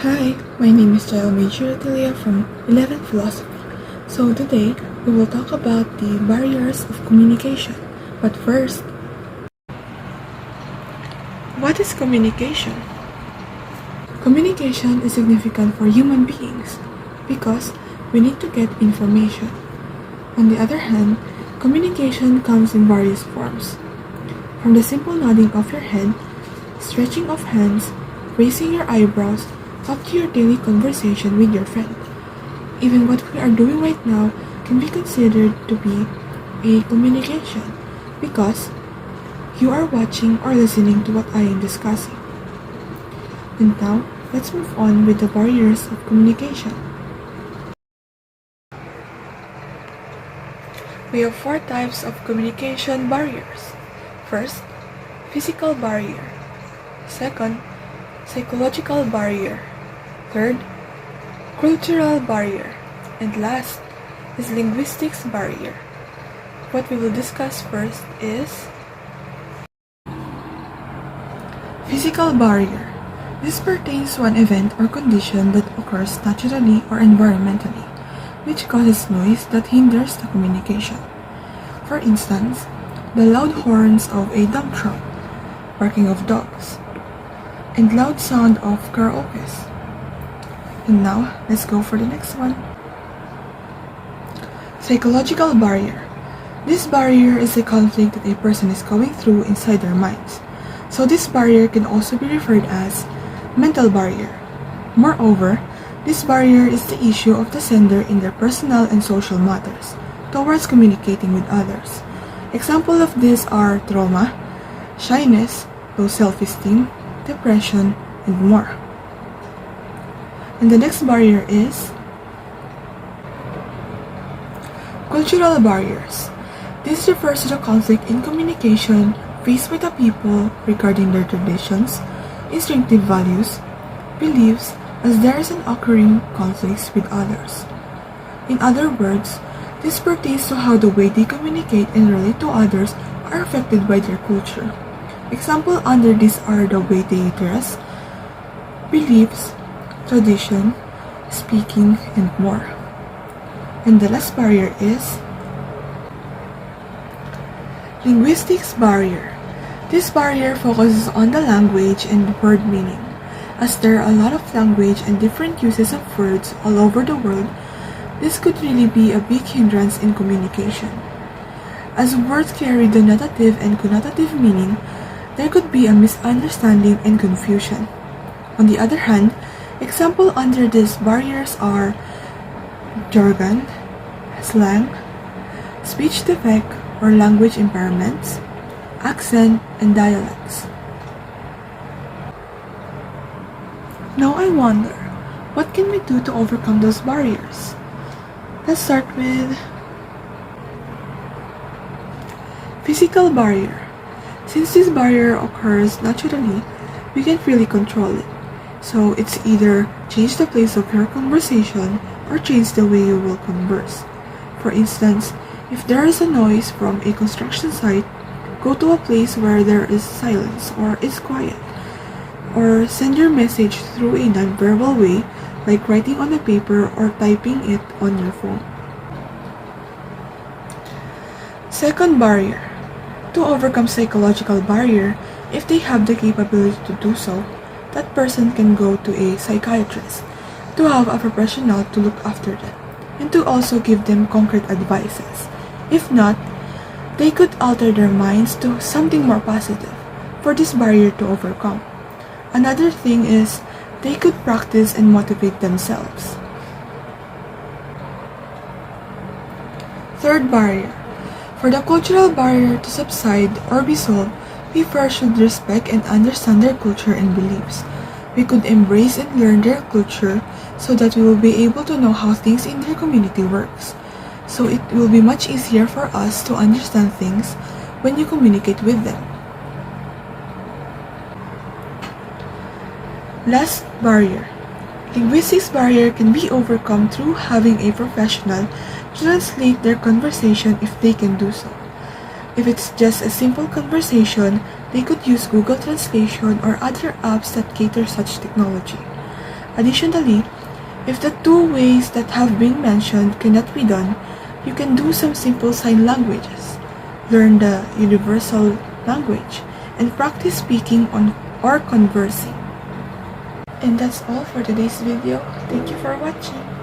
Hi, my name is Jailah Ratilla from 11th Philosophy. So today, we will talk about the barriers of communication. But first, what is communication? Communication is significant for human beings because we need to get information. On the other hand, communication comes in various forms. From the simple nodding of your head, stretching of hands, raising your eyebrows, up to your daily conversation with your friend. Even what we are doing right now can be considered to be a communication because you are watching or listening to what I am discussing. And now, let's move on with the barriers of communication. We have 4 types of communication barriers. First, physical barrier. Second, psychological barrier. Third, cultural barrier. And last is linguistics barrier. What we will discuss first is physical barrier. This pertains to an event or condition that occurs naturally or environmentally, which causes noise that hinders the communication. For instance, the loud horns of a dump truck, barking of dogs, and loud sound of karaokes. And now, let's go for the next one. Psychological barrier. This barrier is a conflict that a person is going through inside their minds. So this barrier can also be referred as mental barrier. Moreover, this barrier is the issue of the sender in their personal and social matters towards communicating with others. Examples of this are trauma, shyness, low self-esteem, depression, and more. And the next barrier is cultural barriers. This refers to the conflict in communication faced by the people regarding their traditions, instinctive values, beliefs, as there is an occurring conflicts with others. In other words, this pertains to how the way they communicate and relate to others are affected by their culture. Examples under this are the way they dress, beliefs, tradition, speaking, and more. And the last barrier is linguistics barrier. This barrier focuses on the language and word meaning. As there are a lot of language and different uses of words all over the world, this could really be a big hindrance in communication. As words carry denotative and connotative meaning, there could be a misunderstanding and confusion. On the other hand, examples under these barriers are jargon, slang, speech defect or language impairments, accent, and dialects. Now I wonder, what can we do to overcome those barriers? Let's start with physical barrier. Since this barrier occurs naturally, we can't really control it. So it's either change the place of your conversation or change the way you will converse. For instance, if there is a noise from a construction site, go to a place where there is silence or is quiet. Or send your message through a non-verbal way like writing on a paper or typing it on your phone. Second barrier. To overcome psychological barrier, if they have the capability to do so, that person can go to a psychiatrist to have a professional to look after them and to also give them concrete advices. If not, they could alter their minds to something more positive for this barrier to overcome. Another thing is they could practice and motivate themselves. Third barrier. For the cultural barrier to subside or be solved, we first should respect and understand their culture and beliefs. We could embrace and learn their culture so that we will be able to know how things in their community works. So it will be much easier for us to understand things when you communicate with them. Last barrier. Linguistics barrier can be overcome through having a professional translate their conversation if they can do so. If it's just a simple conversation, they could use Google Translation or other apps that cater such technology. Additionally, if the two ways that have been mentioned cannot be done, you can do some simple sign languages, learn the universal language, and practice speaking on or conversing. And that's all for today's video. Thank you for watching.